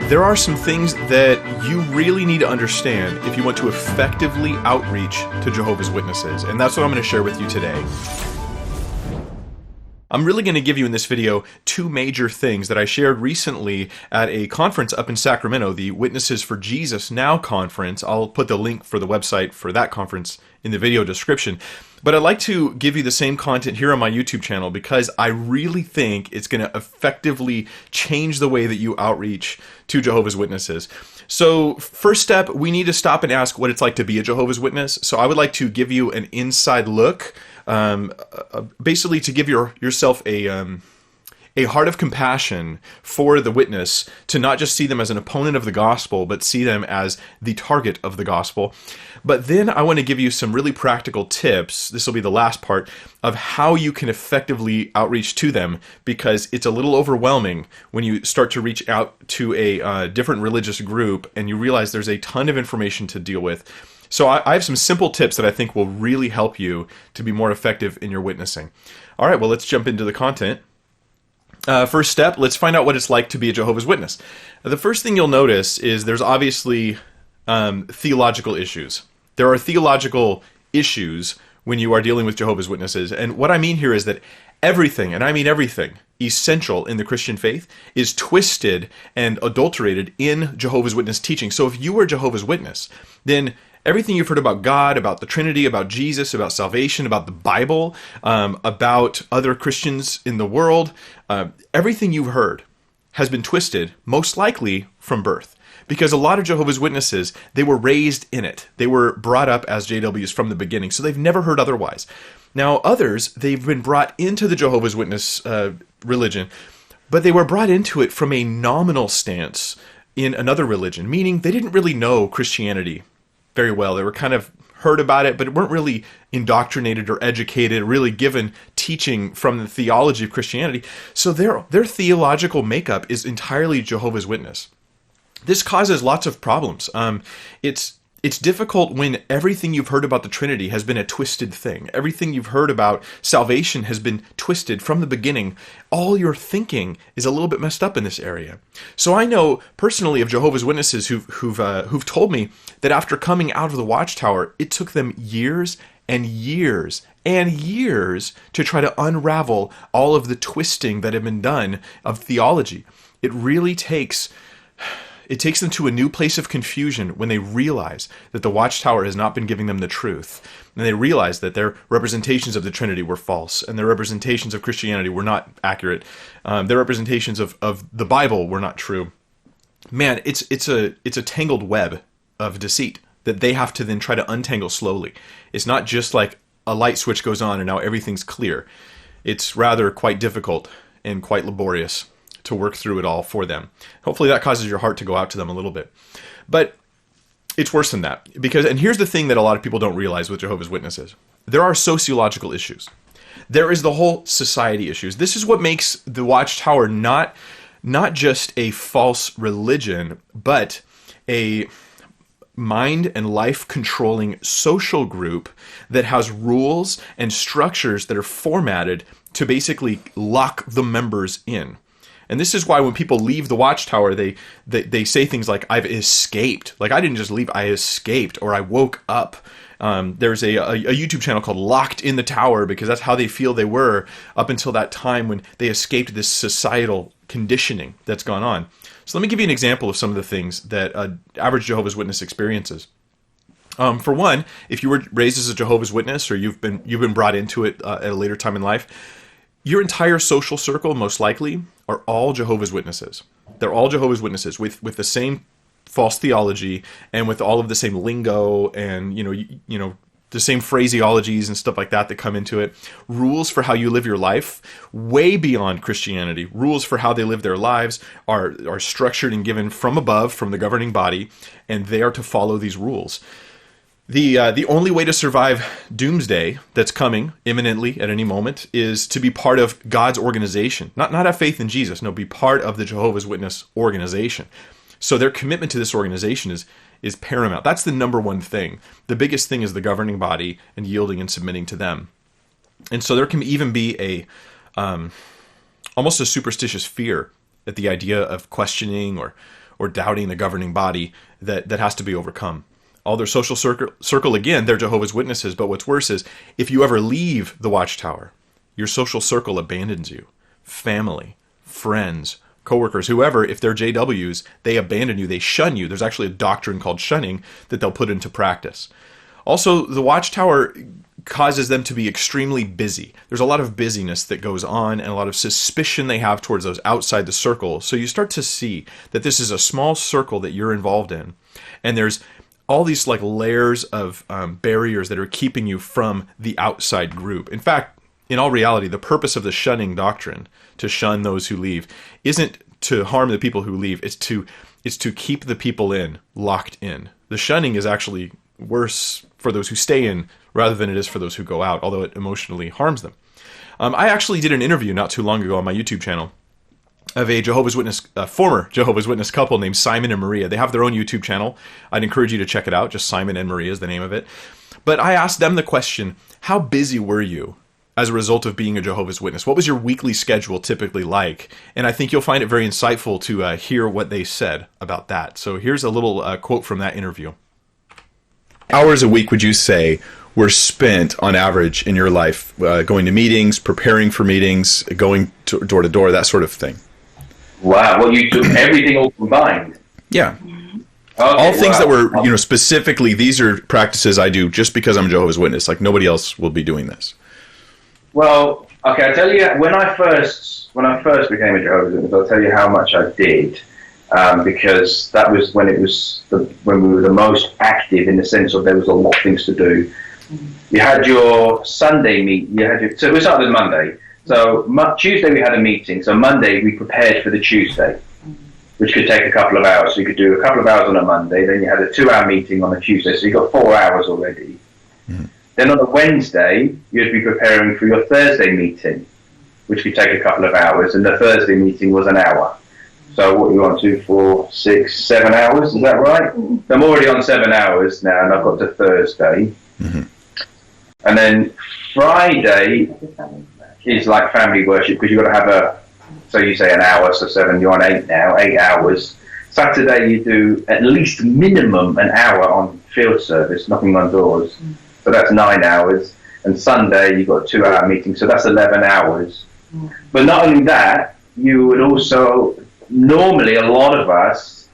There are some things that you really need to understand if you want to effectively outreach to Jehovah's Witnesses, and that's what I'm going to share with you today. I'm really going to give you in this video two major things that I shared recently at a conference up in Sacramento, the Witnesses for Jesus Now conference. I'll put the link for the website for that conference in the video description. But I'd like to give you the same content here on my YouTube channel because I really think it's going to effectively change the way that you outreach to Jehovah's Witnesses. So first step, we need to stop and ask what it's like to be a Jehovah's Witness. So I would like to give you an inside look, basically to give yourself a heart of compassion for the witness, to not just see them as an opponent of the gospel, but see them as the target of the gospel. But then I want to give you some really practical tips, this will be the last part, of how you can effectively outreach to them, because it's a little overwhelming when you start to reach out to a different religious group and you realize there's a ton of information to deal with. So I have some simple tips that I think will really help you to be more effective in your witnessing. All right, well, let's jump into the content. First step, let's find out what it's like to be a Jehovah's Witness. The first thing you'll notice is there's obviously theological issues. There are theological issues when you are dealing with Jehovah's Witnesses. And what I mean here is that everything, and I mean everything, essential in the Christian faith is twisted and adulterated in Jehovah's Witness teaching. So if you are Jehovah's Witness, then everything you've heard about God, about the Trinity, about Jesus, about salvation, about the Bible, about other Christians in the world, everything you've heard has been twisted, most likely from birth. Because a lot of Jehovah's Witnesses, they were raised in it. They were brought up as JWs from the beginning, so they've never heard otherwise. Now others, they've been brought into the Jehovah's Witness religion, but they were brought into it from a nominal stance in another religion, meaning they didn't really know Christianity very well. They were kind of heard about it, but weren't really indoctrinated or educated, really given teaching from the theology of Christianity. So their theological makeup is entirely Jehovah's Witness. This causes lots of problems. It's difficult when everything you've heard about the Trinity has been a twisted thing. Everything you've heard about salvation has been twisted from the beginning. All your thinking is a little bit messed up in this area. So I know personally of Jehovah's Witnesses who've told me that after coming out of the Watchtower, it took them years and years and years to try to unravel all of the twisting that had been done of theology. It really takes them to a new place of confusion when they realize that the Watchtower has not been giving them the truth. And they realize that their representations of the Trinity were false, and their representations of Christianity were not accurate. Their representations of the Bible were not true. Man, it's a tangled web of deceit that they have to then try to untangle slowly. It's not just like a light switch goes on and now everything's clear. It's rather quite difficult and quite laborious to work through it all for them. Hopefully that causes your heart to go out to them a little bit. But it's worse than that. And here's the thing that a lot of people don't realize with Jehovah's Witnesses. There are sociological issues. There is the whole society issues. This is what makes the Watchtower not just a false religion, but a mind and life controlling social group that has rules and structures that are formatted to basically lock the members in. And this is why when people leave the Watchtower, they say things like, I've escaped. Like, I didn't just leave, I escaped, or I woke up. There's a YouTube channel called Locked in the Tower, because that's how they feel they were up until that time when they escaped this societal conditioning that's gone on. So let me give you an example of some of the things that an average Jehovah's Witness experiences. For one, if you were raised as a Jehovah's Witness, or you've been brought into it at a later time in life, your entire social circle, most likely, are all Jehovah's Witnesses. They're all Jehovah's Witnesses with the same false theology and with all of the same lingo and you know the same phraseologies and stuff like that come into it. Rules for how you live your life, way beyond Christianity. Rules for how they live their lives are structured and given from above, from the governing body, and they are to follow these rules. The only way to survive doomsday that's coming imminently at any moment is to be part of God's organization. Not have faith in Jesus, no, be part of the Jehovah's Witness organization. So their commitment to this organization is paramount. That's the number one thing. The biggest thing is the governing body and yielding and submitting to them. And so there can even be almost a superstitious fear at the idea of questioning or doubting the governing body that has to be overcome. All their social circle, again, they're Jehovah's Witnesses, but what's worse is if you ever leave the watchtower, your social circle abandons you. Family, friends, coworkers, whoever, if they're JWs, they abandon you, they shun you. There's actually a doctrine called shunning that they'll put into practice. Also, the watchtower causes them to be extremely busy. There's a lot of busyness that goes on and a lot of suspicion they have towards those outside the circle. So you start to see that this is a small circle that you're involved in, and there's all these like layers of barriers that are keeping you from the outside group. In fact, in all reality, the purpose of the shunning doctrine, to shun those who leave, isn't to harm the people who leave. It's to keep the people locked in. The shunning is actually worse for those who stay in rather than it is for those who go out, although it emotionally harms them. I actually did an interview not too long ago on my YouTube channel of a former Jehovah's Witness couple named Simon and Maria. They have their own YouTube channel. I'd encourage you to check it out. Just Simon and Maria is the name of it. But I asked them the question, how busy were you as a result of being a Jehovah's Witness? What was your weekly schedule typically like? And I think you'll find it very insightful to hear what they said about that. So here's a little quote from that interview. Hours a week would you say were spent on average in your life going to meetings, preparing for meetings, going door to door, that sort of thing? Wow, well, you took everything all combined. Yeah. Okay, all things that were, specifically, these are practices I do just because I'm a Jehovah's Witness. Like, nobody else will be doing this. Well, okay, I'll tell you, when I first became a Jehovah's Witness, I'll tell you how much I did, because that was when when we were the most active, in the sense of there was a lot of things to do. You had your Sunday meet, so we started Monday. So Tuesday we had a meeting. So Monday we prepared for the Tuesday, which could take a couple of hours. So you could do a couple of hours on a Monday. Then you had a 2-hour meeting on a Tuesday. So you got 4 hours already. Mm-hmm. Then on a Wednesday, you'd be preparing for your Thursday meeting, which could take a couple of hours. And the Thursday meeting was an hour. So what you want, 2, 4, 6, 7 hours? Is that right? Mm-hmm. I'm already on 7 hours now, and I've got to Thursday. Mm-hmm. And then Friday is like family worship, because you've got to have so you say an hour, so 7, you're on 8 now, 8 hours. Saturday you do at least minimum an hour on field service, knocking on doors. So that's 9 hours. And Sunday you've got a 2-hour meeting, so that's 11 hours. But not only that, you would also, normally a lot of us,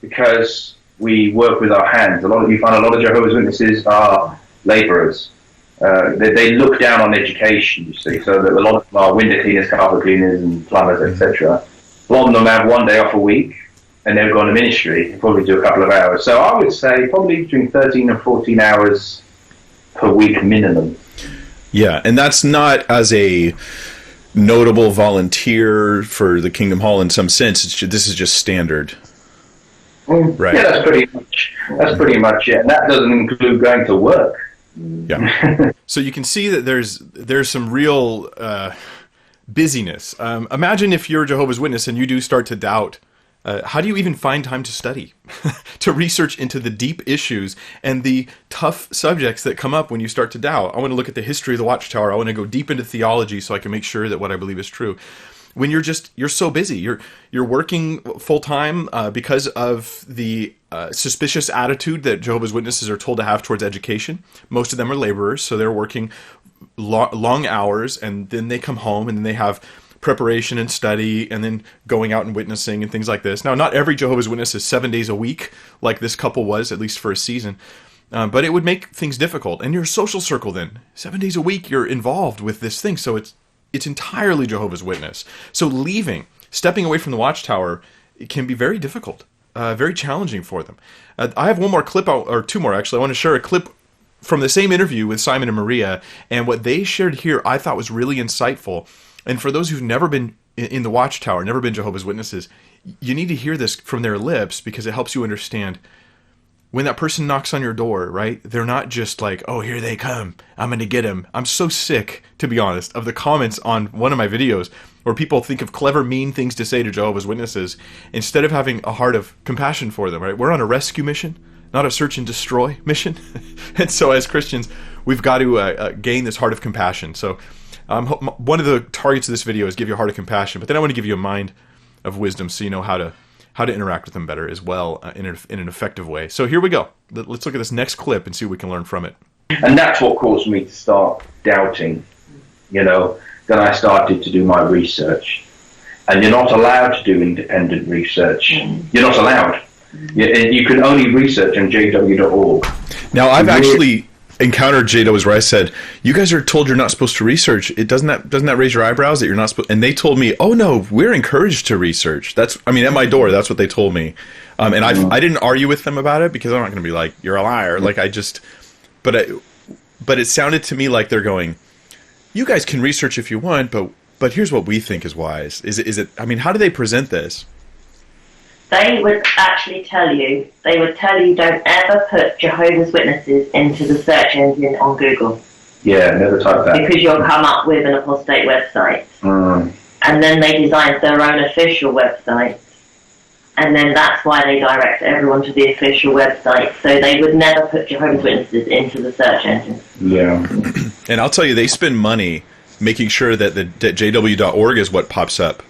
because we work with our hands, you find a lot of Jehovah's Witnesses are labourers. They look down on education, you see, so that a lot of them are window cleaners, carpet cleaners and plumbers, etc. A lot of them have 1 day off a week, and they've gone to ministry, and probably do a couple of hours. So I would say probably between 13 and 14 hours per week minimum. Yeah, and that's not as a notable volunteer for the Kingdom Hall in some sense. This is just standard. Right. Yeah, that's pretty much it. And that doesn't include going to work. Yeah. So you can see that there's some real busyness. Imagine if you're a Jehovah's Witness and you do start to doubt. How do you even find time to study, to research into the deep issues and the tough subjects that come up when you start to doubt? I want to look at the history of the Watchtower. I want to go deep into theology so I can make sure that what I believe is true. When you're so busy, you're working full time because of the suspicious attitude that Jehovah's Witnesses are told to have towards education. Most of them are laborers, so they're working long hours, and then they come home and then they have preparation and study, and then going out and witnessing and things like this. Now, not every Jehovah's Witness is 7 days a week, like this couple was, at least for a season. But it would make things difficult. And your social circle then, 7 days a week, you're involved with this thing. So it's entirely Jehovah's Witness. So stepping away from the Watchtower, it can be very difficult, very challenging for them. I have one more clip, or two more actually. I want to share a clip from the same interview with Simon and Maria, and what they shared here I thought was really insightful. And for those who've never been in the Watchtower, never been Jehovah's Witnesses, you need to hear this from their lips, because it helps you understand when that person knocks on your door, right? They're not just like, oh, here they come, I'm going to get them. I'm so sick, to be honest, of the comments on one of my videos where people think of clever, mean things to say to Jehovah's Witnesses instead of having a heart of compassion for them, right? We're on a rescue mission, not a search and destroy mission. And so as Christians, we've got to gain this heart of compassion. So one of the targets of this video is give you a heart of compassion, but then I want to give you a mind of wisdom so you know how how to interact with them better as well in an effective way. So here we go. Let's look at this next clip and see what we can learn from it. And that's what caused me to start doubting, Then I started to do my research. And you're not allowed to do independent research. You're not allowed. You can only research on jw.org. Now, I've actually encountered JWs where I said, "You guys are told you're not supposed to research. Doesn't that raise your eyebrows that you're not supposed?" And they told me, "Oh no, we're encouraged to research." At my door, that's what they told me. And I didn't argue with them about it because I'm not going to be like, "You're a liar." But it sounded to me like they're going, "You guys can research if you want, but here's what we think is wise." Is it? How do they present this? They would actually tell you, don't ever put Jehovah's Witnesses into the search engine on Google. Yeah, never type that. Because you'll come up with an apostate website. And then they designed their own official website. And then that's why they direct everyone to the official website. So they would never put Jehovah's Witnesses into the search engine. Yeah. And I'll tell you, they spend money making sure that that jw.org is what pops up.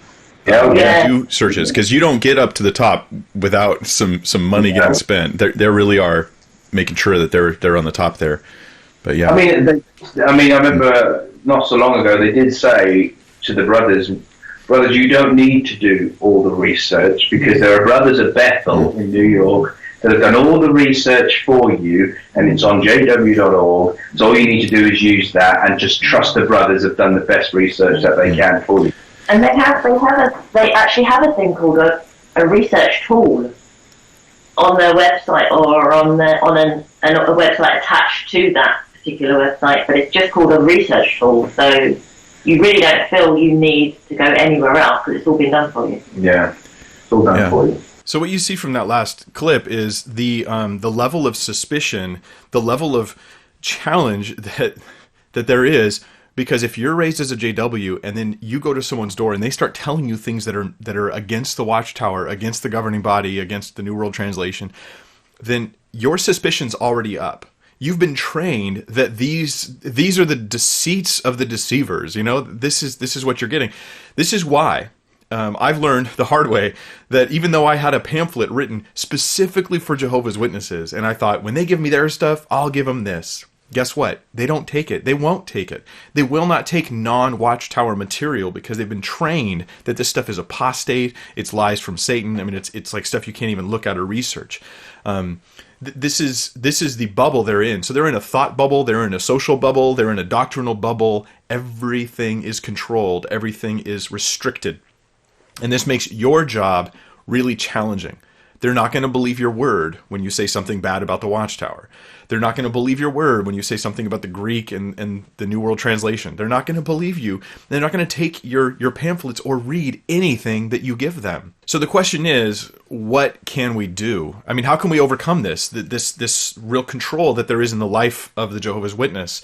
Do searches, because you don't get up to the top without some money getting spent. They really are making sure that they're on the top there. But yeah, I remember not so long ago they did say to the brothers, you don't need to do all the research because there are brothers at Bethel in New York that have done all the research for you, and it's on jw.org. So all you need to do is use that and just trust the brothers have done the best research that they can for you. And they actually have a thing called a research tool on their website or on a website attached to that particular website, but it's just called a research tool. So you really don't feel you need to go anywhere else because it's all been done for you. Yeah, it's all done for you. So what you see from that last clip is the level of suspicion, the level of challenge that there is. Because if you're raised as a JW and then you go to someone's door and they start telling you things that are against the Watchtower, against the governing body, against the New World Translation, then your suspicion's already up. You've been trained that these are the deceits of the deceivers. This is what you're getting. This is why I've learned the hard way that even though I had a pamphlet written specifically for Jehovah's Witnesses, and I thought when they give me their stuff, I'll give them this. Guess what? They don't take it. They won't take it. They will not take non-Watchtower material because they've been trained that this stuff is apostate. It's lies from Satan. It's like stuff you can't even look at or research. This is the bubble they're in. So they're in a thought bubble. They're in a social bubble. They're in a doctrinal bubble. Everything is controlled. Everything is restricted. And this makes your job really challenging. They're not going to believe your word when you say something bad about the Watchtower. They're not going to believe your word when you say something about the Greek and the New World Translation. They're not going to believe you. They're not going to take your pamphlets or read anything that you give them. So the question is, what can we do? How can we overcome this real control that there is in the life of the Jehovah's Witness?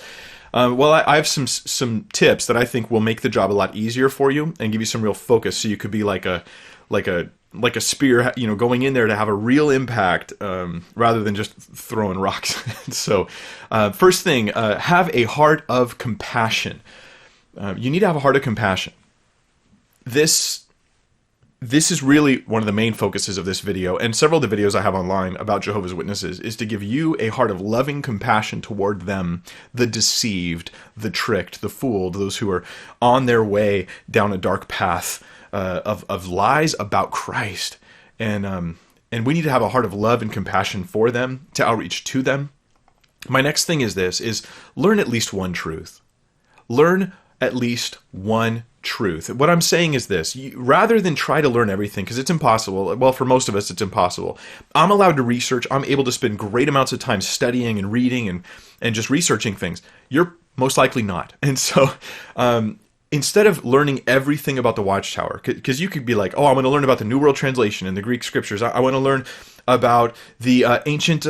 I have some tips that I think will make the job a lot easier for you and give you some real focus, so you could be like a spear, going in there to have a real impact rather than just throwing rocks. So, first thing, have a heart of compassion. You need to have a heart of compassion. This is really one of the main focuses of this video, and several of the videos I have online about Jehovah's Witnesses, is to give you a heart of loving compassion toward them, the deceived, the tricked, the fooled, those who are on their way down a dark path of lies about Christ, and we need to have a heart of love and compassion for them, to outreach to them. My next thing is learn at least one truth. Learn at least one truth. What I'm saying is this: rather than try to learn everything, because it's impossible. Well, for most of us, it's impossible. I'm allowed to research. I'm able to spend great amounts of time studying and reading and just researching things. You're most likely not, and so. Instead of learning everything about the Watchtower, because you could be like, oh, I want to learn about the New World Translation and the Greek scriptures. I want to learn about the ancient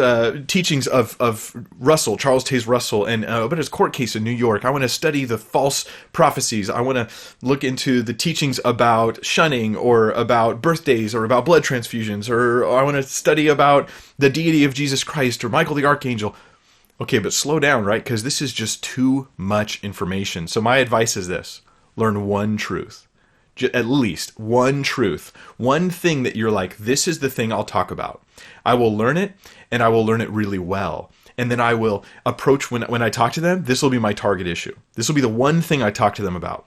teachings of Charles Taze Russell, and about his court case in New York. I want to study the false prophecies. I want to look into the teachings about shunning, or about birthdays, or about blood transfusions, or I want to study about the deity of Jesus Christ, or Michael the Archangel. Okay, but slow down, right? Because this is just too much information. So my advice is this: learn one truth. At least one truth, one thing that you're like, this is the thing I'll talk about. I will learn it, and I will learn it really well. And then I will approach, when I talk to them, this will be my target issue. This will be the one thing I talk to them about.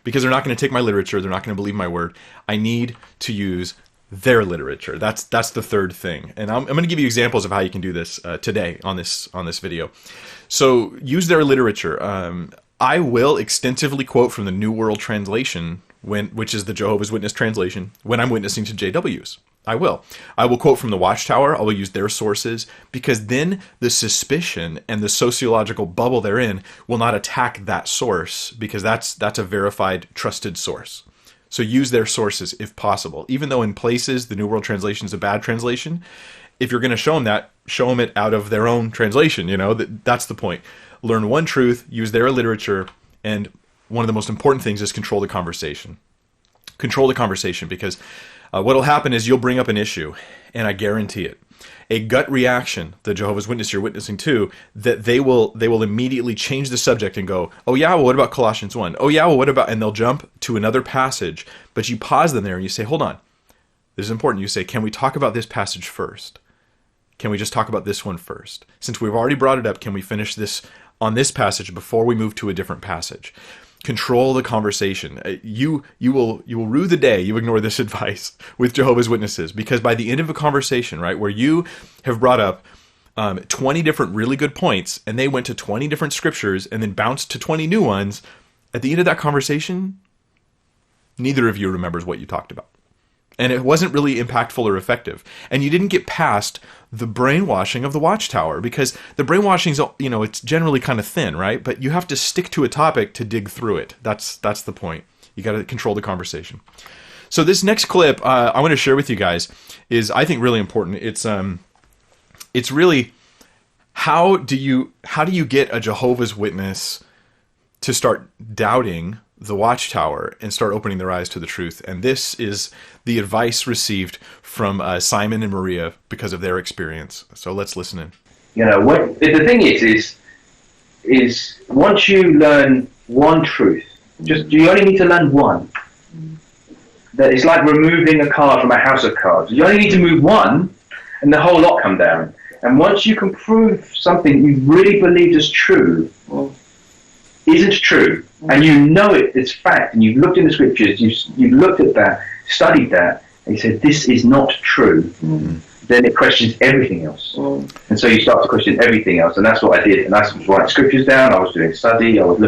Because they're not going to take my literature, they're not going to believe my word. I need to use their literature. That's the third thing. And I'm going to give you examples of how you can do this today on this video. So use their literature. I will extensively quote from the New World Translation, which is the Jehovah's Witness translation, when I'm witnessing to JWs. I will quote from the Watchtower. I will use their sources, because then the suspicion and the sociological bubble they're in will not attack that source, because that's a verified, trusted source. So use their sources if possible. Even though in places the New World Translation is a bad translation, if you're going to show them that, show them it out of their own translation. That's the point. Learn one truth, use their literature, and one of the most important things is control the conversation. Control the conversation, because what will happen is you'll bring up an issue, and I guarantee it, a gut reaction, the Jehovah's Witness you're witnessing to, that they will immediately change the subject and go, oh yeah, well what about Colossians 1? Oh yeah, well what about, and they'll jump to another passage, but you pause them there and you say, hold on, this is important. You say, can we talk about this passage first? Can we just talk about this one first? Since we've already brought it up, can we finish this on this passage before we move to a different passage? Control the conversation. You will rue the day you ignore this advice with Jehovah's Witnesses, because by the end of a conversation, right, where you have brought up 20 different really good points, and they went to 20 different scriptures and then bounced to 20 new ones, at the end of that conversation, neither of you remembers what you talked about. And it wasn't really impactful or effective. And you didn't get past the brainwashing of the Watchtower, because the brainwashing's, it's generally kind of thin, right? But you have to stick to a topic to dig through it. That's the point. You got to control the conversation. So this next clip I want to share with you guys is, I think, really important. It's really, how do you get a Jehovah's Witness to start doubting the Watchtower and start opening their eyes to the truth? And this is the advice received from Simon and Maria because of their experience. So let's listen in. The thing is once you learn one truth, you only need to learn one. That it's like removing a card from a house of cards. You only need to move one, and the whole lot come down. And once you can prove something you really believed is true, isn't true, and it's fact, and you've looked in the scriptures, you've looked at that, studied that, and you said, this is not true, then it questions everything else. And so you start to question everything else, and that's what I did. And I was writing scriptures down, I was doing study, I got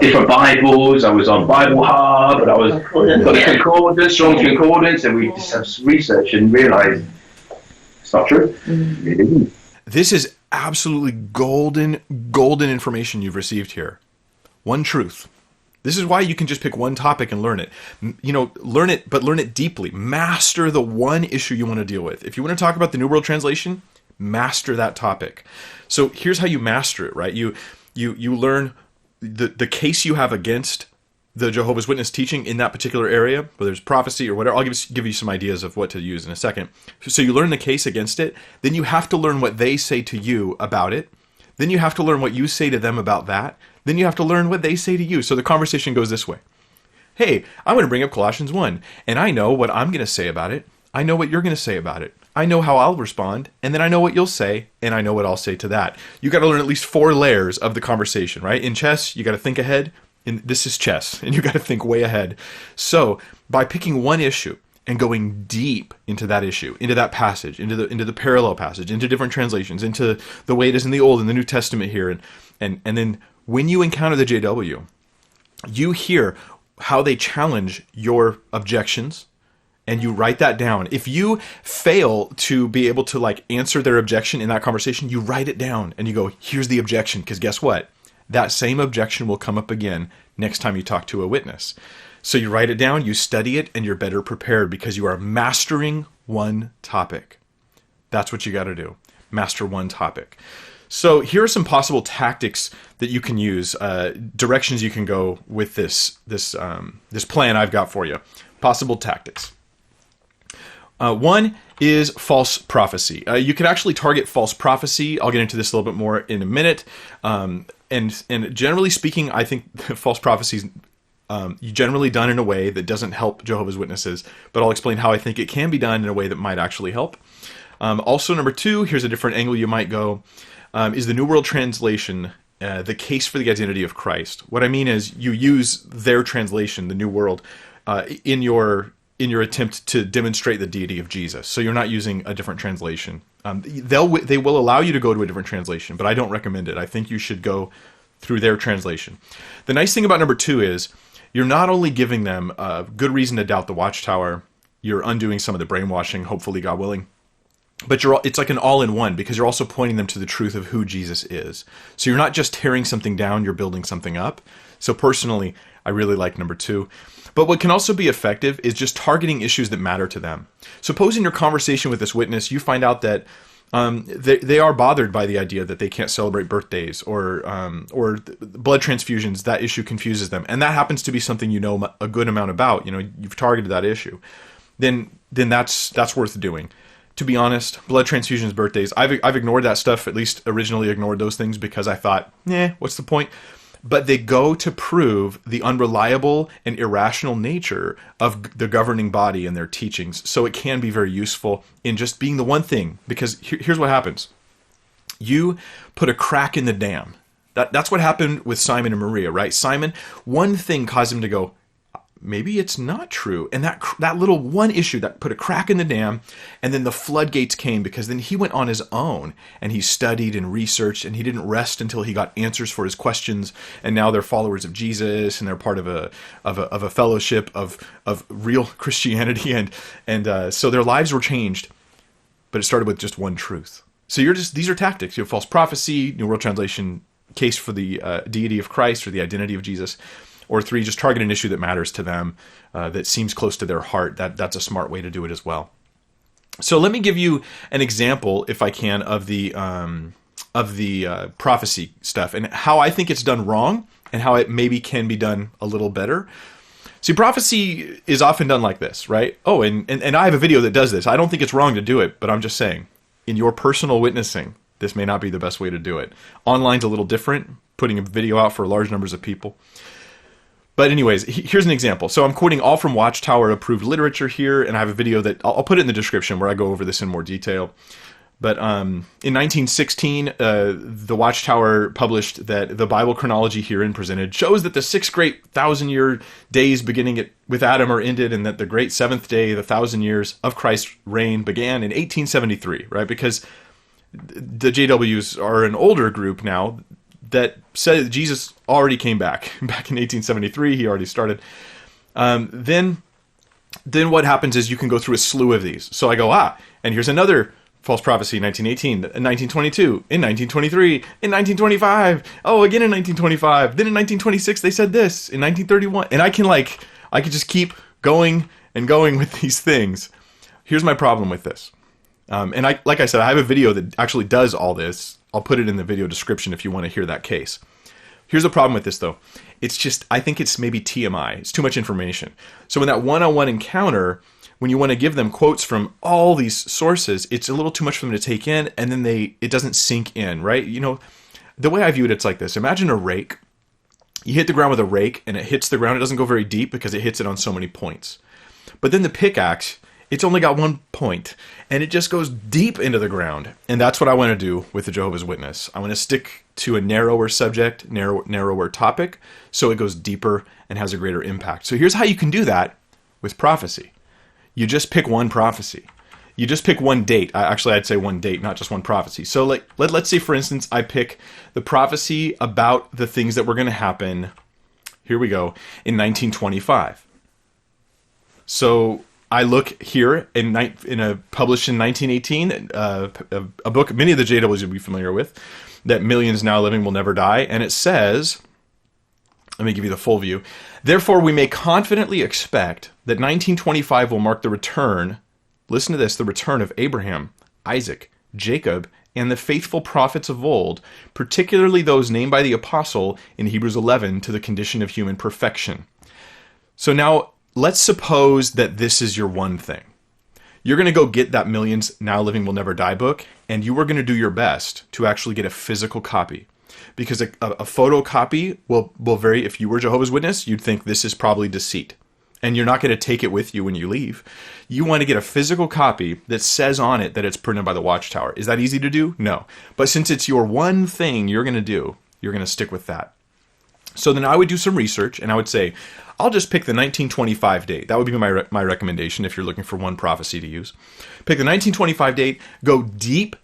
different Bibles, I was on Bible Hub, and I was got a concordance, Strong's Concordance, and we just have research and realized it's not true. It isn't. This is absolutely golden information you've received here. One truth. This is why you can just pick one topic and learn it. Learn it, but learn it deeply. Master the one issue you want to deal with. If you want to talk about the New World Translation, master that topic. So here's how you master it, right? You learn the case you have against the Jehovah's Witness teaching in that particular area, whether it's prophecy or whatever. I'll give you some ideas of what to use in a second. So you learn the case against it. Then you have to learn what they say to you about it. Then you have to learn what you say to them about that. Then you have to learn what they say to you. So the conversation goes this way. Hey, I'm going to bring up Colossians 1, and I know what I'm going to say about it. I know what you're going to say about it. I know how I'll respond, and then I know what you'll say, and I know what I'll say to that. You got to learn at least 4 layers of the conversation, right? In chess, you got to think ahead. This is chess, and you got to think way ahead. So by picking one issue and going deep into that issue, into that passage, into the parallel passage, into different translations, into the way it is in the Old and the New Testament here, and then when you encounter the JW, you hear how they challenge your objections, and you write that down. If you fail to be able to answer their objection in that conversation, you write it down and you go, here's the objection, because guess what? That same objection will come up again next time you talk to a witness. So you write it down, you study it, and you're better prepared because you are mastering one topic. That's what you got to do. Master one topic. So here are some possible tactics that you can use, directions you can go with this plan I've got for you. Possible tactics. One is false prophecy. You can actually target false prophecy. I'll get into this a little bit more in a minute. And generally speaking, I think false prophecy is generally done in a way that doesn't help Jehovah's Witnesses, but I'll explain how I think it can be done in a way that might actually help. Also, number two, here's a different angle you might go, is the New World Translation the case for the identity of Christ. What I mean is you use their translation, the New World, in your attempt to demonstrate the deity of Jesus. So you're not using a different translation. They will allow you to go to a different translation, but I don't recommend it. I think you should go through their translation. The nice thing about number two is you're not only giving them a good reason to doubt the Watchtower, you're undoing some of the brainwashing, hopefully, God willing, but it's like an all-in-one, because you're also pointing them to the truth of who Jesus is. So you're not just tearing something down, you're building something up. So personally, I really like number two. But what can also be effective is just targeting issues that matter to them. Suppose in your conversation with this witness, you find out that they are bothered by the idea that they can't celebrate birthdays or blood transfusions. That issue confuses them, and that happens to be something you know a good amount about. You've targeted that issue. Then that's worth doing. To be honest, blood transfusions, birthdays, I've ignored that stuff. At least originally ignored those things because I thought, what's the point? But they go to prove the unreliable and irrational nature of the governing body and their teachings. So it can be very useful in just being the one thing, because here's what happens. You put a crack in the dam. That's what happened with Simon and Maria, right? Simon, one thing caused him to go, maybe it's not true. And that little one issue that put a crack in the dam, and then the floodgates came, because then he went on his own and he studied and researched, and he didn't rest until he got answers for his questions. And now they're followers of Jesus, and they're part of a fellowship of real Christianity, and so their lives were changed. But it started with just one truth. So these are tactics. You have false prophecy, New World Translation, case for the deity of Christ or the identity of Jesus. Or three, just target an issue that matters to them, that seems close to their heart. That's a smart way to do it as well. So let me give you an example, if I can, of the prophecy stuff and how I think it's done wrong and how it maybe can be done a little better. See, prophecy is often done like this, right? Oh, and I have a video that does this. I don't think it's wrong to do it, but I'm just saying, in your personal witnessing, this may not be the best way to do it. Online's a little different, putting a video out for large numbers of people. But anyways, here's an example. So I'm quoting all from Watchtower approved literature here, and I have a video that I'll put it in the description where I go over this in more detail. But in 1916, the Watchtower published that the Bible chronology herein presented shows that the 6 great 1,000-year days beginning with Adam are ended, and that the great 7th day, the 1,000 years of Christ's reign, began in 1873, right? Because the JWs are an older group now that said Jesus already came back in 1873. He already started. Then what happens is you can go through a slew of these. So I go, and here's another false prophecy in 1918, in 1922, in 1923, in 1925, again in 1925, then in 1926 they said this, in 1931, and I can just keep going and going with these things. Here's my problem with this. Like I said, I have a video that actually does all this. I'll put it in the video description if you want to hear that case. Here's the problem with this, though. It's just, I think it's maybe TMI. It's too much information. So in that one-on-one encounter, when you want to give them quotes from all these sources, it's a little too much for them to take in, and then it doesn't sink in, right? The way I view it, it's like this. Imagine a rake. You hit the ground with a rake, and it hits the ground. It doesn't go very deep because it hits it on so many points. But then the pickaxe, it's only got one point, and it just goes deep into the ground. And that's what I want to do with the Jehovah's Witness. I want to stick to a narrower subject, narrower topic, so it goes deeper and has a greater impact. So here's how you can do that with prophecy. You just pick one prophecy. You just pick one date. Actually, I'd say one date, not just one prophecy. So let's say, for instance, I pick the prophecy about the things that were going to happen, here we go, in 1925. So I look here published in 1918, a book many of the JWs will be familiar with, that millions now living will never die. And it says, let me give you the full view. Therefore, we may confidently expect that 1925 will mark the return, listen to this, the return of Abraham, Isaac, Jacob, and the faithful prophets of old, particularly those named by the apostle in Hebrews 11 to the condition of human perfection. So now, let's suppose that this is your one thing. You're going to go get that Millions Now Living Will Never Die book, and you are going to do your best to actually get a physical copy. because a photocopy will vary. If you were Jehovah's Witness, you'd think this is probably deceit. And you're not going to take it with you when you leave. You want to get a physical copy that says on it that it's printed by the Watchtower. Is that easy to do? No. But since it's your one thing you're going to do, you're going to stick with that. So then I would do some research, and I would say, I'll just pick the 1925 date. That would be my recommendation if you're looking for one prophecy to use. Pick the 1925 date, go deep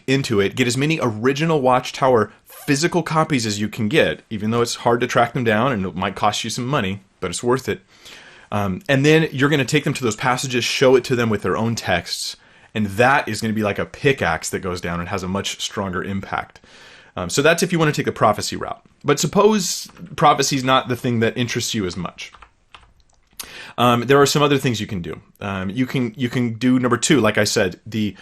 into it, get as many original Watchtower physical copies as you can get, even though it's hard to track them down and it might cost you some money, but it's worth it. And then you're going to take them to those passages, show it to them with their own texts, and that is going to be like a pickaxe that goes down and has a much stronger impact. So that's if you want to take the prophecy route. But suppose prophecy is not the thing that interests you as much. There are some other things you can do. You can do number 2, like I said, the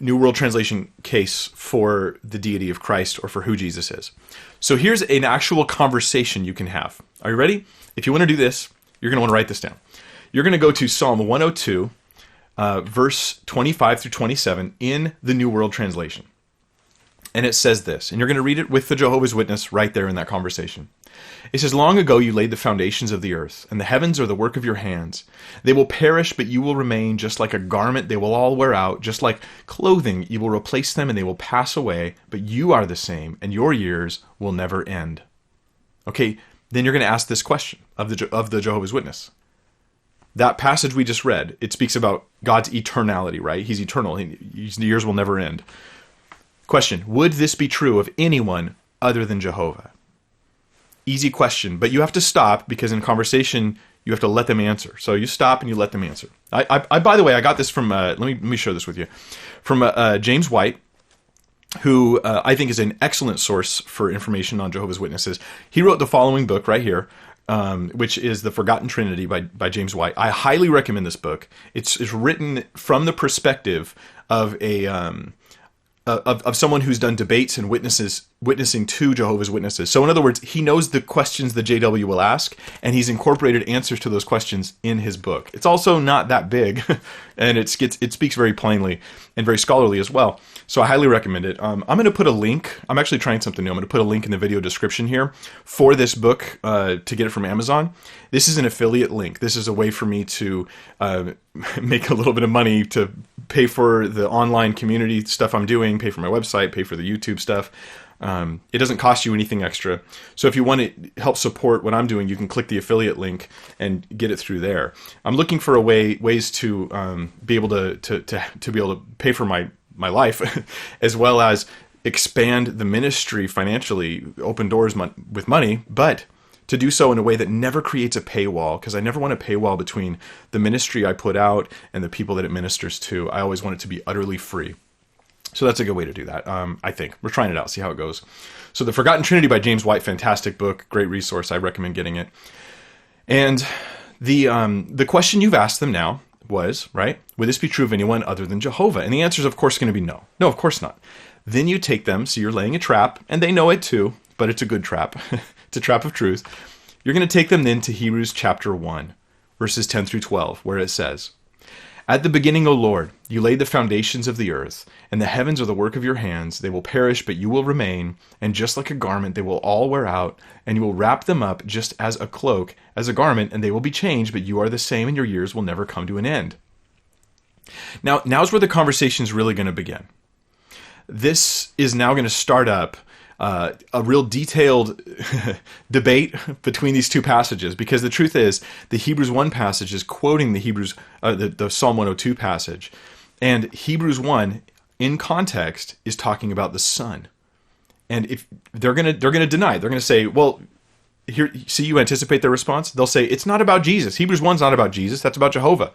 New World Translation case for the deity of Christ or for who Jesus is. So here's an actual conversation you can have. Are you ready? If you want to do this, you're going to want to write this down. You're going to go to Psalm 102, verse 25 through 27 in the New World Translation. And it says this, and you're going to read it with the Jehovah's Witness right there in that conversation. It says, "Long ago you laid the foundations of the earth, and the heavens are the work of your hands. They will perish, but you will remain. Just like a garment, they will all wear out. Just like clothing, you will replace them, and they will pass away. But you are the same, and your years will never end." Okay, then you're going to ask this question of the Jehovah's Witness. That passage we just read, it speaks about God's eternality, right? He's eternal. His years will never end. Question, would this be true of anyone other than Jehovah? Easy question, but you have to stop because in conversation, you have to let them answer. So you stop and you let them answer. I by the way, I got this from, let me share this with you, from James White, who I think is an excellent source for information on Jehovah's Witnesses. He wrote the following book right here, which is The Forgotten Trinity by James White. I highly recommend this book. It's written from the perspective of of someone who's done debates and witnessing to Jehovah's Witnesses. So in other words, he knows the questions the JW will ask, and he's incorporated answers to those questions in his book. It's also not that big, and it speaks very plainly and very scholarly as well. So I highly recommend it. I'm going to put a link. I'm actually trying something new. I'm going to put a link in the video description here for this book to get it from Amazon. This is an affiliate link. This is a way for me to make a little bit of money to pay for the online community stuff I'm doing, pay for my website, pay for the YouTube stuff. It doesn't cost you anything extra. So if you want to help support what I'm doing, you can click the affiliate link and get it through there. I'm looking for ways to be able to pay for my life, as well as expand the ministry financially, open doors with money, but to do so in a way that never creates a paywall, because I never want a paywall between the ministry I put out and the people that it ministers to. I always want it to be utterly free. So that's a good way to do that, I think. We're trying it out, see how it goes. So The Forgotten Trinity by James White, fantastic book, great resource. I recommend getting it. And the question you've asked them now was, right, would this be true of anyone other than Jehovah? And the answer is, of course, going to be no. No, of course not. Then you take them, so you're laying a trap, and they know it too, but it's a good trap. It's a trap of truth. You're going to take them then to Hebrews chapter 1, verses 10 through 12, where it says, "At the beginning, O Lord, you laid the foundations of the earth, and the heavens are the work of your hands. They will perish, but you will remain, and just like a garment, they will all wear out, and you will wrap them up just as a cloak, as a garment, and they will be changed, but you are the same, and your years will never come to an end." Now's where the conversation is really going to begin. This is now going to start up a real detailed debate between these two passages, because the truth is the Hebrews 1 passage is quoting the Psalm 102 passage, and Hebrews 1 in context is talking about the Son. And if they're going to deny it, they're going to say, well, here, see, you anticipate their response. They'll say it's not about Jesus. Hebrews 1's not about Jesus. That's about Jehovah.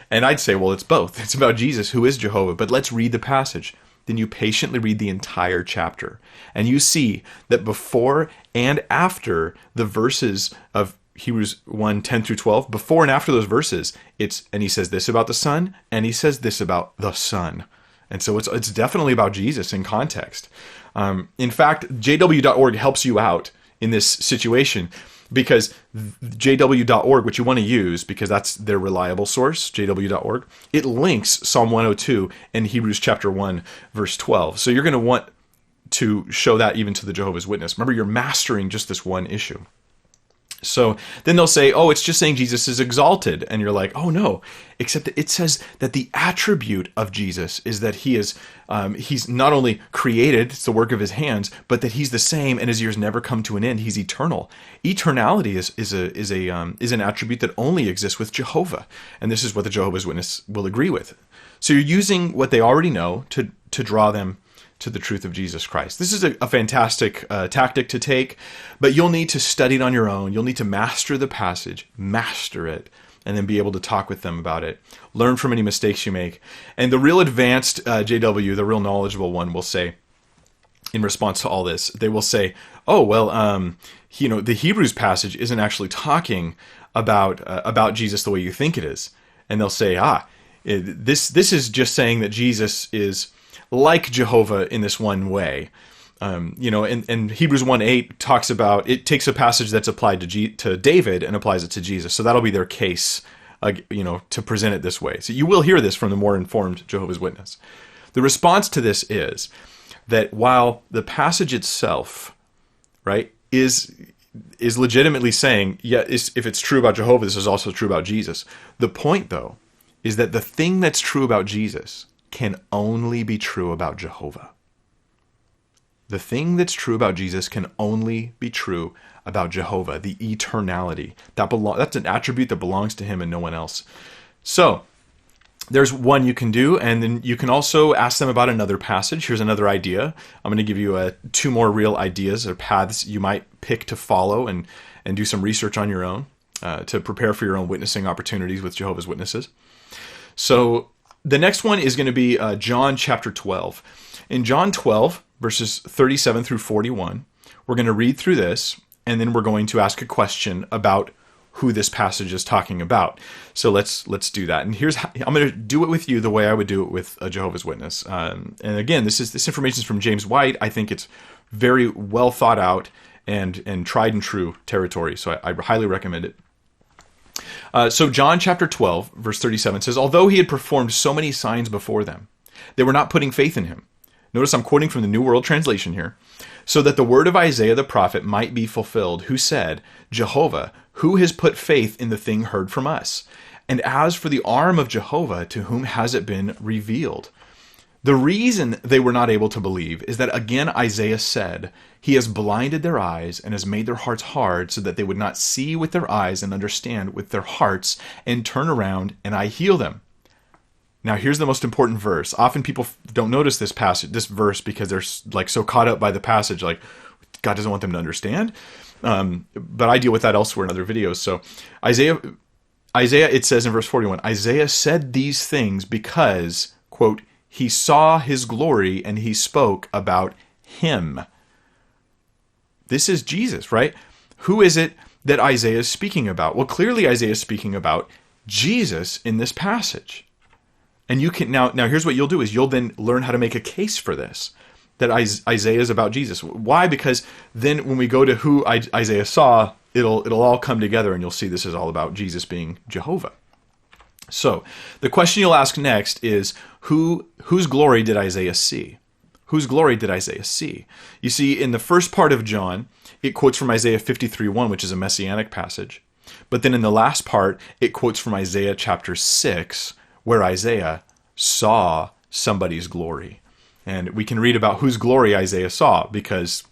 And I'd say, well, it's both. It's about Jesus, who is Jehovah. But let's read the passage. Then you patiently read the entire chapter, and you see that before and after the verses of Hebrews 1, 10 through 12, before and after those verses, and he says this about the Son, and he says this about the Son. And so it's definitely about Jesus in context. In fact, jw.org helps you out in this situation, because jw.org, which you want to use because that's their reliable source, jw.org, it links Psalm 102 and Hebrews chapter 1, verse 12. So you're going to want to show that even to the Jehovah's Witness. Remember, you're mastering just this one issue. So then they'll say, oh, it's just saying Jesus is exalted. And you're like, oh, no, except that it says that the attribute of Jesus is that he is, he's not only created, it's the work of his hands, but that he's the same and his years never come to an end. He's eternal. Eternality is an attribute that only exists with Jehovah. And this is what the Jehovah's Witness will agree with. So you're using what they already know to draw them to the truth of Jesus Christ. This is a fantastic tactic to take, but you'll need to study it on your own. You'll need to master the passage, master it, and then be able to talk with them about it. Learn from any mistakes you make. And the real advanced JW, the real knowledgeable one, will say, in response to all this, they will say, oh, well, the Hebrews passage isn't actually talking about Jesus the way you think it is. And they'll say, this is just saying that Jesus is like Jehovah in this one way. And Hebrews 1:8 talks about, it takes a passage that's applied to David and applies it to Jesus. So that'll be their case, to present it this way. So you will hear this from the more informed Jehovah's Witness. The response to this is that while the passage itself, right, is legitimately saying, if it's true about Jehovah, this is also true about Jesus. The point, though, is that the thing that's true about Jesus can only be true about Jehovah. The thing that's true about Jesus can only be true about Jehovah, the eternality. That's an attribute that belongs to him and no one else. So, there's one you can do, and then you can also ask them about another passage. Here's another idea. I'm going to give you two more real ideas or paths you might pick to follow and do some research on your own to prepare for your own witnessing opportunities with Jehovah's Witnesses. So, the next one is going to be John chapter 12. In John 12, verses 37 through 41, we're going to read through this, and then we're going to ask a question about who this passage is talking about. So let's do that. And here's I'm going to do it with you the way I would do it with a Jehovah's Witness. And again, this information is from James White. I think it's very well thought out and tried and true territory. So I highly recommend it. So John chapter 12, verse 37 says, although he had performed so many signs before them, they were not putting faith in him. Notice I'm quoting from the New World Translation here. So that the word of Isaiah the prophet might be fulfilled, who said, Jehovah, who has put faith in the thing heard from us? And as for the arm of Jehovah, to whom has it been revealed? The reason they were not able to believe is that again Isaiah said, he has blinded their eyes and has made their hearts hard so that they would not see with their eyes and understand with their hearts and turn around and I heal them. Now here's the most important verse. Often people don't notice this verse because they're like so caught up by the passage, like God doesn't want them to understand. But I deal with that elsewhere in other videos. So Isaiah, it says in verse 41, Isaiah said these things because, quote, he saw his glory and he spoke about him. This is Jesus, right? Who is it that Isaiah is speaking about? Well, clearly Isaiah is speaking about Jesus in this passage. And you can now here's what you'll do is you'll then learn how to make a case for this, that Isaiah is about Jesus. Why? Because then when we go to who Isaiah saw, it'll all come together and you'll see this is all about Jesus being Jehovah. So the question you'll ask next is whose glory did Isaiah see? Whose glory did Isaiah see? You see, in the first part of John, it quotes from Isaiah 53:1, which is a messianic passage. But then in the last part, it quotes from Isaiah chapter 6, where Isaiah saw somebody's glory. And we can read about whose glory Isaiah saw, because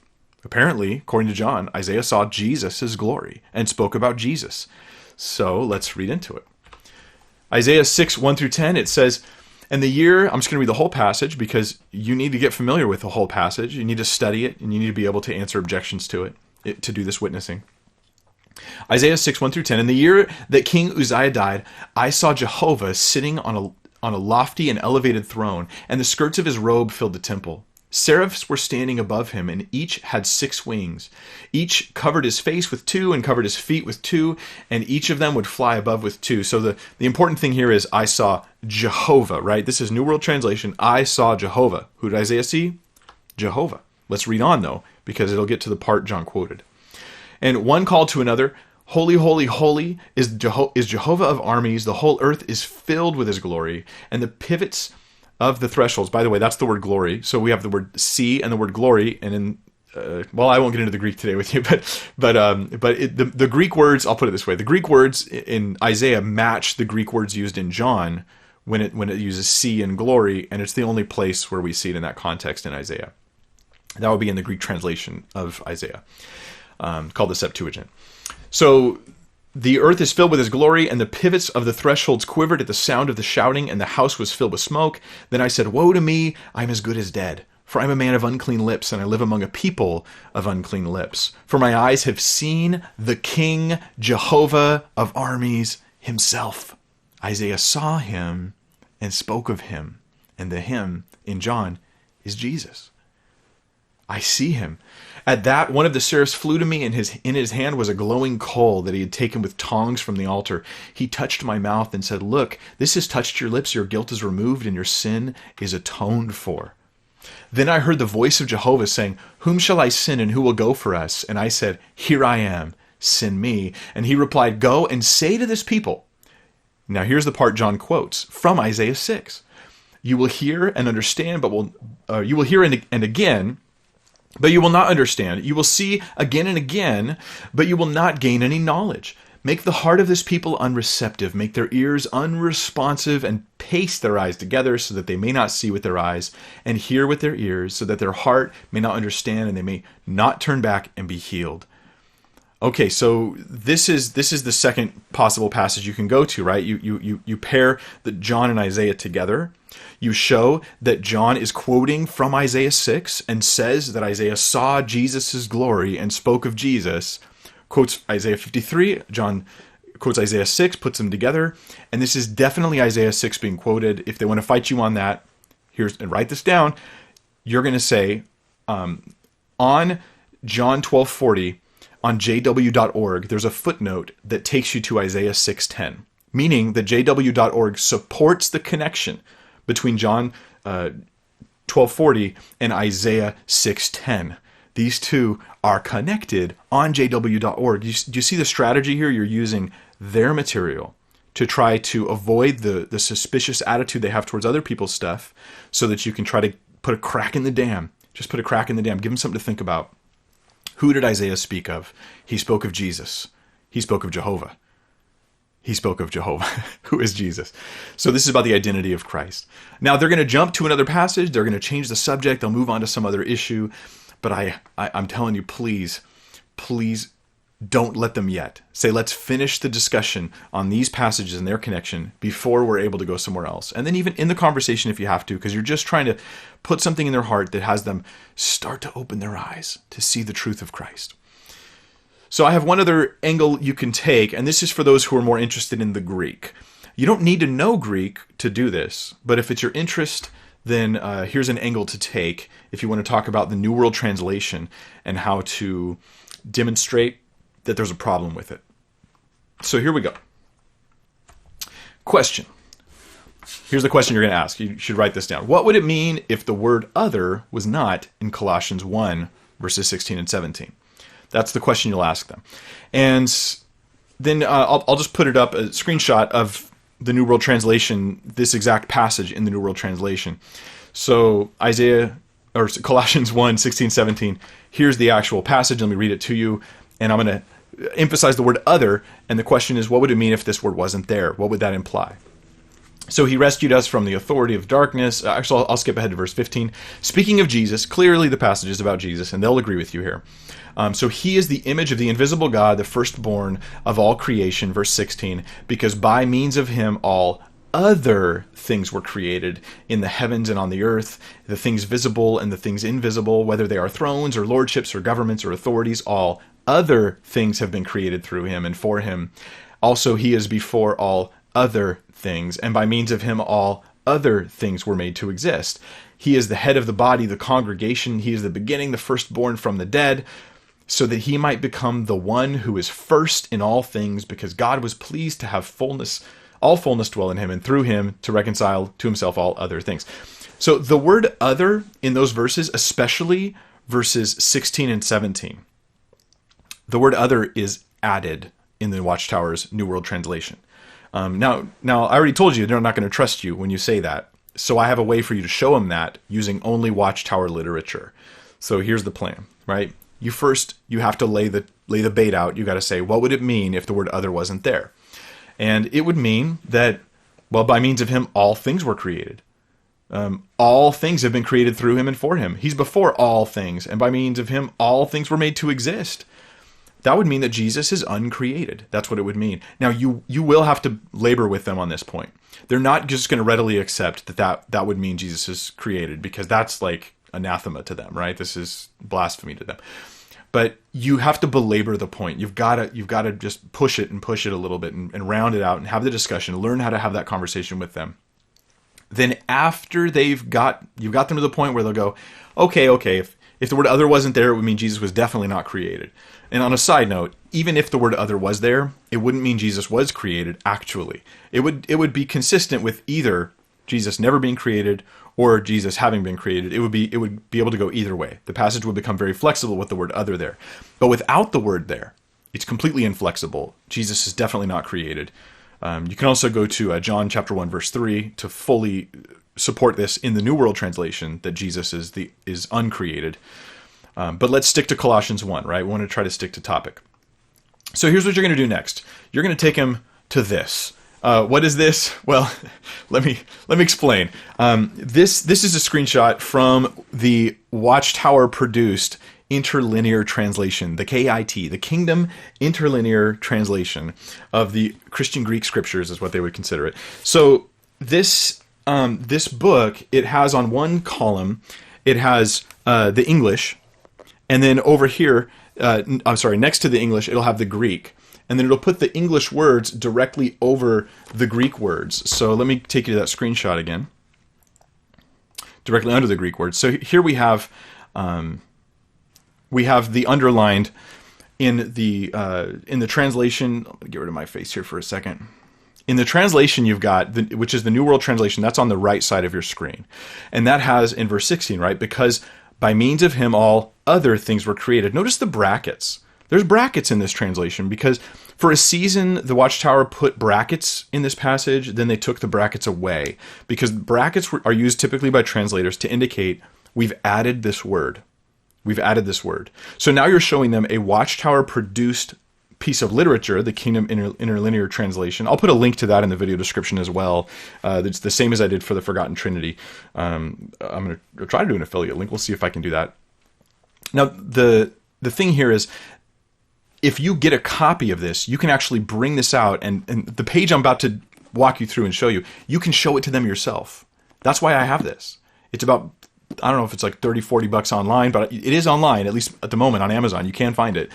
apparently, according to John, Isaiah saw Jesus' glory and spoke about Jesus. So let's read into it. Isaiah 6:1 through 10, it says, and the year, I'm just going to read the whole passage because you need to get familiar with the whole passage. You need to study it, and you need to be able to answer objections to it to do this witnessing. Isaiah 6:1 through 10, in the year that King Uzziah died, I saw Jehovah sitting on a lofty and elevated throne, and the skirts of his robe filled the temple. Seraphs were standing above him, and each had 6 wings. Each covered his face with 2 and covered his feet with 2, and each of them would fly above with 2. So the important thing here is I saw Jehovah, right? This is New World Translation. I saw Jehovah. Who did Isaiah see? Jehovah. Let's read on, though, because it'll get to the part John quoted. And one called to another, holy, holy, holy is Jehovah of armies. The whole earth is filled with his glory. And the pivots of the thresholds. By the way, that's the word glory. So we have the word see and the word glory, and in well, I won't get into the Greek today with you, the Greek words, I'll put it this way: the Greek words in Isaiah match the Greek words used in John when it uses see and glory, and it's the only place where we see it in that context in Isaiah. That would be in the Greek translation of Isaiah, called the Septuagint. So the earth is filled with his glory, and the pivots of the thresholds quivered at the sound of the shouting, and the house was filled with smoke. Then I said, woe to me, I'm as good as dead. For I am a man of unclean lips, and I live among a people of unclean lips. For my eyes have seen the King, Jehovah of armies himself. Isaiah saw him and spoke of him. And the him in John is Jesus. I see him. At that, one of the seraphs flew to me, and in his hand was a glowing coal that he had taken with tongs from the altar. He touched my mouth and said, look, this has touched your lips, your guilt is removed, and your sin is atoned for. Then I heard the voice of Jehovah saying, whom shall I send, and who will go for us? And I said, here I am, send me. And he replied, go and say to this people. Now here's the part John quotes from Isaiah 6. You will hear and understand, you will hear and again, but you will not understand. You will see again and again, but you will not gain any knowledge. Make the heart of this people unreceptive. Make their ears unresponsive, and paste their eyes together so that they may not see with their eyes and hear with their ears, so that their heart may not understand and they may not turn back and be healed. Okay, so this is the second possible passage you can go to, right? You pair the John and Isaiah together. You show that John is quoting from Isaiah 6 and says that Isaiah saw Jesus' glory and spoke of Jesus. Quotes Isaiah 53, John quotes Isaiah 6, puts them together, and this is definitely Isaiah 6 being quoted. If they want to fight you on that, and write this down, you're going to say, on John 12:40, on jw.org, there's a footnote that takes you to Isaiah 6:10, meaning that jw.org supports the connection between John 12:40 and Isaiah 6:10. These two are connected on jw.org. Do you see the strategy here? You're using their material to try to avoid the suspicious attitude they have towards other people's stuff, so that you can try to put a crack in the dam. Just put a crack in the dam. Give them something to think about. Who did Isaiah speak of? He spoke of Jesus. He spoke of Jehovah. He spoke of Jehovah, who is Jesus. So this is about the identity of Christ. Now they're going to jump to another passage. They're going to change the subject. They'll move on to some other issue. But I'm telling you, please don't let them yet. Say, let's finish the discussion on these passages and their connection before we're able to go somewhere else. And then even in the conversation, if you have to, because you're just trying to put something in their heart that has them start to open their eyes to see the truth of Christ. So I have one other angle you can take, and this is for those who are more interested in the Greek. You don't need to know Greek to do this, but if it's your interest, then here's an angle to take if you want to talk about the New World Translation and how to demonstrate that there's a problem with it. So here we go. Question. Here's the question you're going to ask. You should write this down. What would it mean if the word other was not in Colossians 1, verses 16 and 17? That's the question you'll ask them. And then I'll just put it up, a screenshot of the New World Translation, this exact passage in the New World Translation. So Colossians 1, 16, 17, here's the actual passage. Let me read it to you. And I'm going to emphasize the word other. And the question is, what would it mean if this word wasn't there? What would that imply? So he rescued us from the authority of darkness. Actually, I'll skip ahead to verse 15. Speaking of Jesus, clearly the passage is about Jesus, and they'll agree with you here. So he is the image of the invisible God, the firstborn of all creation, verse 16, because by means of him all other things were created in the heavens and on the earth, the things visible and the things invisible, whether they are thrones or lordships or governments or authorities, all other things have been created through him and for him. Also, he is before all other things, and by means of him all other things were made to exist. He is the head of the body, the congregation. He is the beginning, the firstborn from the dead, so that he might become the one who is first in all things, because God was pleased to have all fullness dwell in him, and through him to reconcile to himself all other things. So the word other in those verses, especially verses 16 and 17, the word other is added in the Watchtower's New World Translation. Now, I already told you they're not going to trust you when you say that. So I have a way for you to show them that using only Watchtower literature. So here's the plan, right? You have to lay the bait out. You got to say, what would it mean if the word other wasn't there? And it would mean that, well, by means of him, all things were created. All things have been created through him and for him. He's before all things, and by means of him, all things were made to exist. That would mean that Jesus is uncreated. That's what it would mean. Now, you will have to labor with them on this point. They're not just going to readily accept that would mean Jesus is created, because that's like anathema to them, right? This is blasphemy to them. But you have to belabor the point. You've got to just push it a little bit and round it out and have the discussion. Learn how to have that conversation with them. Then after you've got them to the point where they'll go, okay, if the word other wasn't there, it would mean Jesus was definitely not created. And on a side note, even if the word other was there, it wouldn't mean Jesus was created, actually. It would be consistent with either Jesus never being created or Jesus having been created. It would be able to go either way. The passage would become very flexible with the word other there. But without the word there, it's completely inflexible. Jesus is definitely not created. You can also go to John chapter 1, verse 3 to fully support this in the New World Translation, that Jesus is uncreated. But let's stick to Colossians 1, right? We want to try to stick to topic. So here's what you're going to do next. You're going to take him to this. What is this? Well, let me explain. This is a screenshot from the Watchtower produced interlinear translation, the KIT, the Kingdom Interlinear Translation of the Christian Greek Scriptures is what they would consider it. So this book, it has on one column, it has the English, and then over here, next to the English, it'll have the Greek. And then it'll put the English words directly over the Greek words. So let me take you to that screenshot again. Directly under the Greek words. So here we have the underlined in the translation. Let me get rid of my face here for a second. In the translation you've got, which is the New World Translation, that's on the right side of your screen. And that has in verse 16, right? Because by means of him all other things were created. Notice the brackets. There's brackets in this translation because for a season, the Watchtower put brackets in this passage, then they took the brackets away because brackets are used typically by translators to indicate we've added this word. We've added this word. So now you're showing them a Watchtower produced piece of literature, the Kingdom Interlinear Translation. I'll put a link to that in the video description as well. It's the same as I did for the Forgotten Trinity. I'm going to try to do an affiliate link. We'll see if I can do that. Now, the thing here is, if you get a copy of this, you can actually bring this out, and the page I'm about to walk you through and show you, you can show it to them yourself. That's why I have this. It's about, I don't know if it's like $30-40 online, but it is online, at least at the moment on Amazon. You can find it.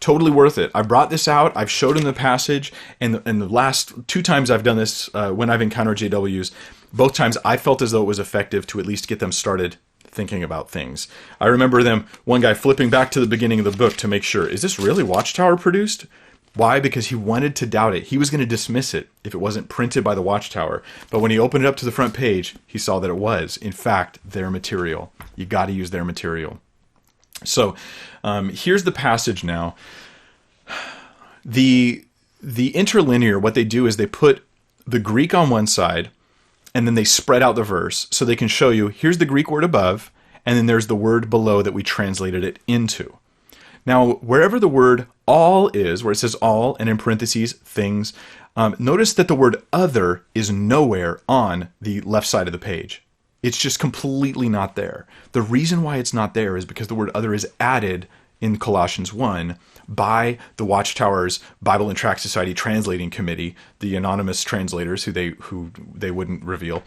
Totally worth it. I brought this out. I've showed them the passage, and the last 2 times I've done this, when I've encountered JWs, both times I felt as though it was effective to at least get them started thinking about things. I remember one guy flipping back to the beginning of the book to make sure, is this really Watchtower produced? Why? Because he wanted to doubt it. He was going to dismiss it if it wasn't printed by the Watchtower. But when he opened it up to the front page, he saw that it was, in fact, their material. You got to use their material. So here's the passage now. The interlinear, what they do is they put the Greek on one side, and then they spread out the verse so they can show you, here's the Greek word above, and then there's the word below that we translated it into. Now, wherever the word all is, where it says all, and in parentheses, things, notice that the word other is nowhere on the left side of the page. It's just completely not there. The reason why it's not there is because the word other is added in Colossians 1 by the Watchtower's Bible and Tract Society Translating Committee, the anonymous translators who they wouldn't reveal.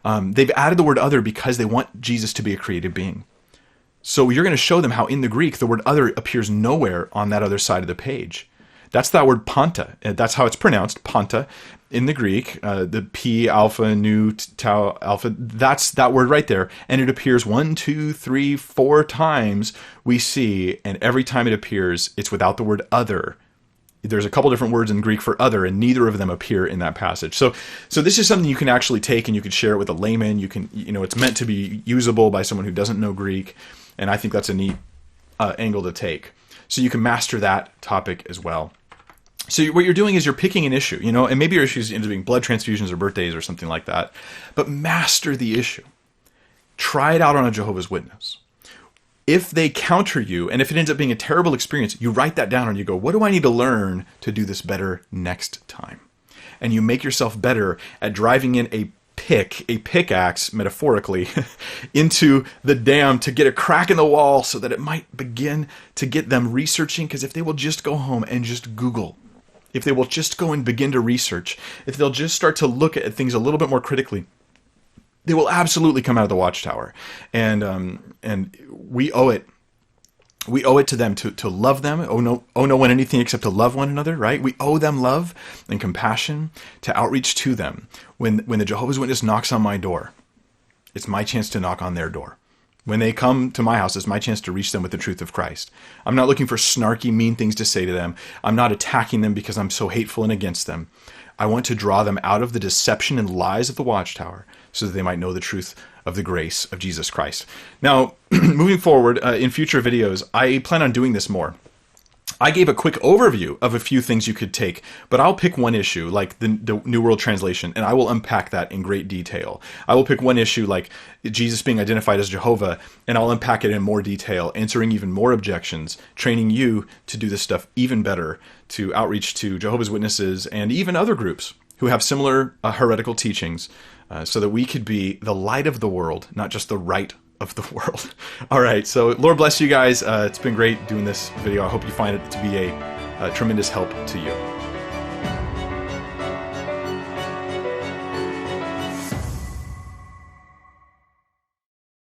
They've added the word other because they want Jesus to be a created being. So you're going to show them how in the Greek the word other appears nowhere on that other side of the page. That's that word panta. That's how it's pronounced, panta, in the Greek. The P, alpha, nu, tau, alpha, that's that word right there. And it appears 1, 2, 3, 4 times we see, and every time it appears, it's without the word other. There's a couple different words in Greek for other, and neither of them appear in that passage. So this is something you can actually take and you can share it with a layman. You can, it's meant to be usable by someone who doesn't know Greek, and I think that's a neat angle to take. So you can master that topic as well. So what you're doing is you're picking an issue, and maybe your issue is being blood transfusions or birthdays or something like that, but master the issue. Try it out on a Jehovah's Witness. If they counter you, and if it ends up being a terrible experience, you write that down and you go, what do I need to learn to do this better next time? And you make yourself better at driving in a pickaxe, metaphorically, into the dam to get a crack in the wall so that it might begin to get them researching. Because if they will just go home and just Google, if they will just go and begin to research, if they'll just start to look at things a little bit more critically, they will absolutely come out of the watchtower. And we owe it. We owe it to them to love them. Oh no one anything except to love one another, right? We owe them love and compassion, to outreach to them. When the Jehovah's Witness knocks on my door, it's my chance to knock on their door. When they come to my house, it's my chance to reach them with the truth of Christ. I'm not looking for snarky, mean things to say to them. I'm not attacking them because I'm so hateful and against them. I want to draw them out of the deception and lies of the watchtower so that they might know the truth of the grace of Jesus Christ. Now, moving forward, in future videos, I plan on doing this more. I gave a quick overview of a few things you could take, but I'll pick one issue, like the New World Translation, and I will unpack that in great detail. I will pick one issue, like Jesus being identified as Jehovah, and I'll unpack it in more detail, answering even more objections, training you to do this stuff even better, to outreach to Jehovah's Witnesses and even other groups who have similar heretical teachings, so that we could be the light of the world, not just the right of the world. All right, so Lord bless you guys. It's been great doing this video. I hope you find it to be a tremendous help to you.